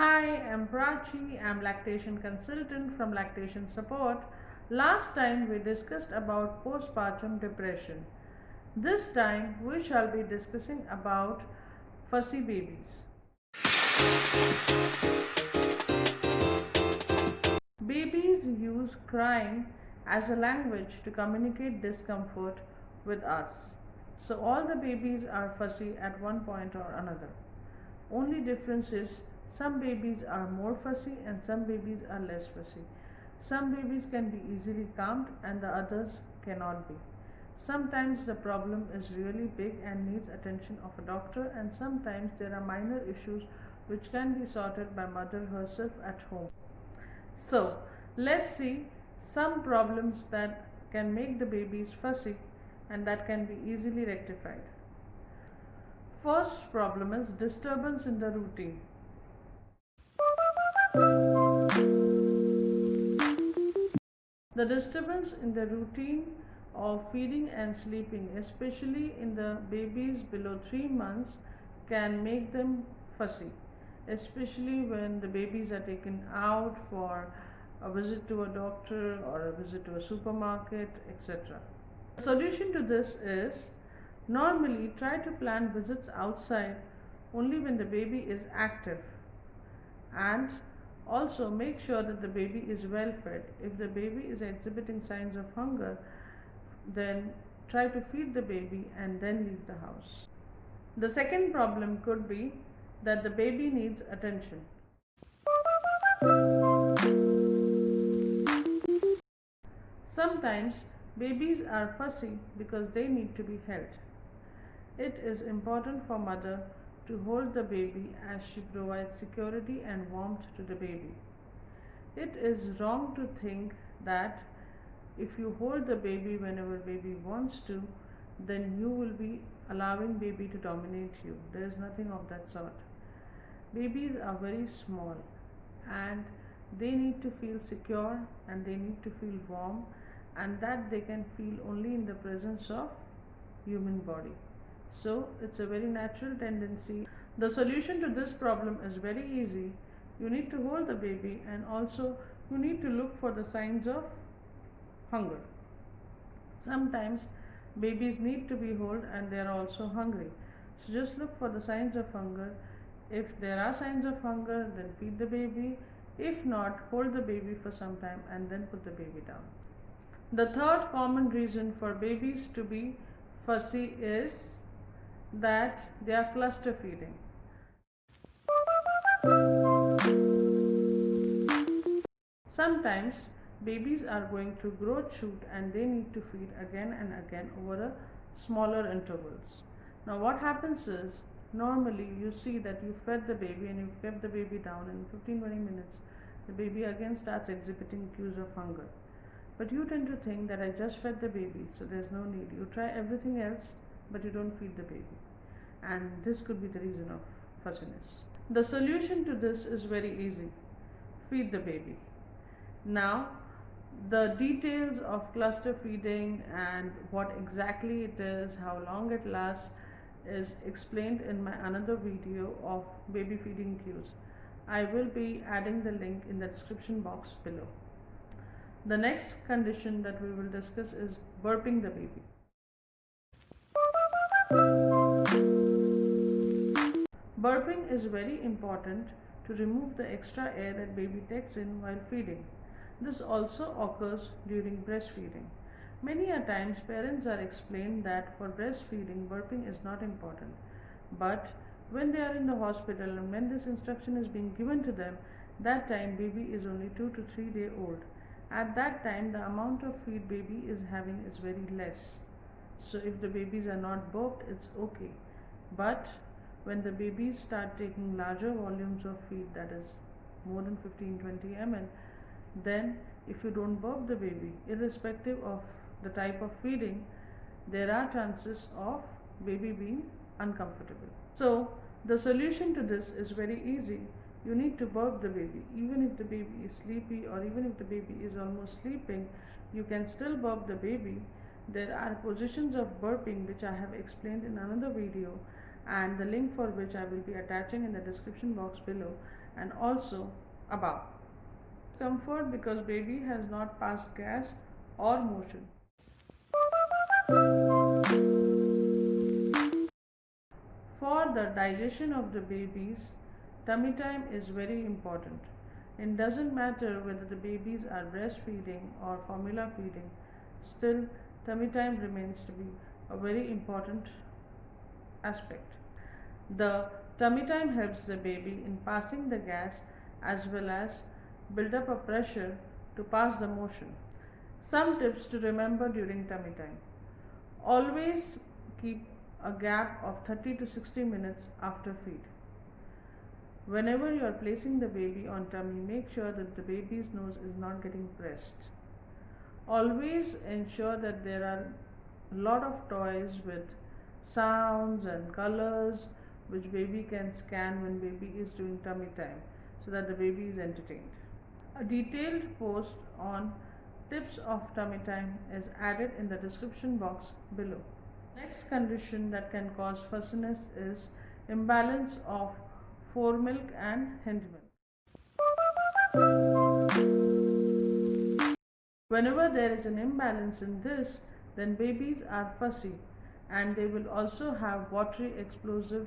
Hi, I'm Prachi. I'm lactation consultant from Lactation Support. Last time we discussed about postpartum depression. This time we shall be discussing about fussy babies. Babies use crying as a language to communicate discomfort with us. So all the babies are fussy at one point or another. Only difference is some babies are more fussy and some babies are less fussy. Some babies can be easily calmed and the others cannot be. Sometimes the problem is really big and needs attention of a doctor, and sometimes there are minor issues which can be sorted by mother herself at home. So, let's see some problems that can make the babies fussy and that can be easily rectified. First problem is disturbance in the routine. The disturbance in the routine of feeding and sleeping, especially in the babies below 3 months, can make them fussy, especially when the babies are taken out for a visit to a doctor or a visit to a supermarket, etc. The solution to this is normally try to plan visits outside only when the baby is active, and also make sure that the baby is well fed. If the baby is exhibiting signs of hunger, then try to feed the baby and then leave the house. The second problem could be that the baby needs attention. Sometimes babies are fussy because they need to be held. It is important for mother to hold the baby as she provides security and warmth to the baby. It is wrong to think that if you hold the baby whenever baby wants to, then you will be allowing baby to dominate you. There is nothing of that sort. Babies are very small and they need to feel secure and they need to feel warm, and that they can feel only in the presence of human body. So it's a very natural tendency. The solution to this problem is very easy. You need to hold the baby and also you need to look for the signs of hunger. Sometimes babies need to be held and they are also hungry. So just look for the signs of hunger. If there are signs of hunger, then feed the baby. If not, hold the baby for some time and then put the baby down. The third common reason for babies to be fussy is that they are cluster feeding. Sometimes babies are going through growth shoot and they need to feed again and again over a smaller intervals. Now what happens is, normally you see that you fed the baby and you've kept the baby down, in 15-20 minutes the baby again starts exhibiting cues of hunger. But you tend to think that I just fed the baby, so there's no need. You try everything else, but you don't feed the baby. And this could be the reason of fussiness. The solution to this is very easy. Feed the baby. Now, the details of cluster feeding and what exactly it is, how long it lasts, is explained in my another video of baby feeding cues. I will be adding the link in the description box below. The next condition that we will discuss is burping the baby. Burping is very important to remove the extra air that baby takes in while feeding. This also occurs during breastfeeding. Many a times parents are explained that for breastfeeding burping is not important, but when they are in the hospital and when this instruction is being given to them, that time baby is only 2 to 3 days old. At that time the amount of feed baby is having is very less. So if the babies are not burped, it's okay. But when the babies start taking larger volumes of feed, that is more than 15-20 ml, then if you don't burp the baby, irrespective of the type of feeding, there are chances of baby being uncomfortable. So the solution to this is very easy. You need to burp the baby. Even if the baby is sleepy or even if the baby is almost sleeping, you can still burp the baby. There are positions of burping which I have explained in another video, and the link for which I will be attaching in the description box below. and also above. Discomfort because baby has not passed gas or motion. For the digestion of the babies, tummy time is very important. It doesn't matter whether the babies are breastfeeding or formula feeding, still, tummy time remains to be a very important aspect. The tummy time helps the baby in passing the gas as well as build up a pressure to pass the motion. Some tips to remember during tummy time. Always keep a gap of 30 to 60 minutes after feed. Whenever you are placing the baby on tummy, make sure that the baby's nose is not getting pressed. Always ensure that there are a lot of toys with sounds and colors which baby can scan when baby is doing tummy time so that the baby is entertained. A detailed post on tips of tummy time is added in the description box below. Next condition that can cause fussiness is imbalance of foremilk and hind milk. Whenever there is an imbalance in this, then babies are fussy and they will also have watery explosive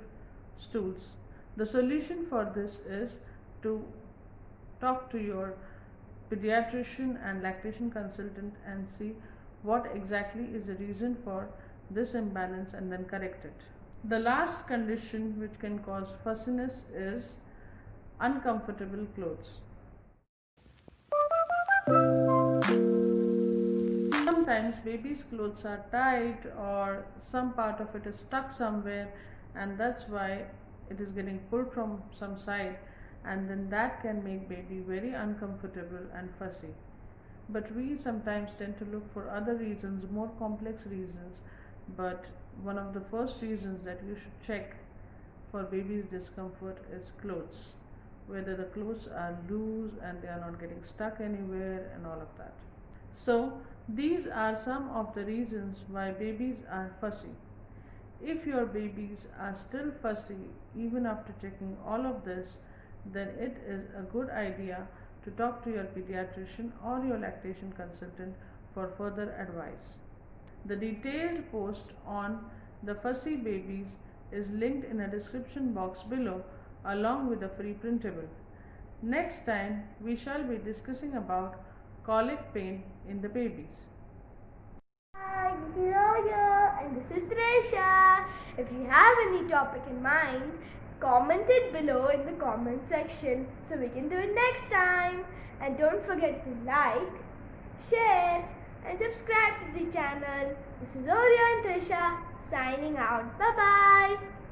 stools. The solution for this is to talk to your pediatrician and lactation consultant and see what exactly is the reason for this imbalance and then correct it. The last condition which can cause fussiness is uncomfortable clothes. Sometimes baby's clothes are tight or some part of it is stuck somewhere, and that's why it is getting pulled from some side, and then that can make baby very uncomfortable and fussy. But we sometimes tend to look for other reasons, more complex reasons, but one of the first reasons that you should check for baby's discomfort is clothes, whether the clothes are loose and they are not getting stuck anywhere and all of that. So these are some of the reasons why babies are fussy. If your babies are still fussy even after checking all of this, then it is a good idea to talk to your pediatrician or your lactation consultant for further advice. The detailed post on the fussy babies is linked in a description box below along with a free printable. Next time we shall be discussing about colic pain in the babies. Hi, this is Roya and this is Tresha. If you have any topic in mind, comment it below in the comment section so we can do it next time. And don't forget to like, share and subscribe to the channel. This is Oreo and Trisha signing out. Bye bye.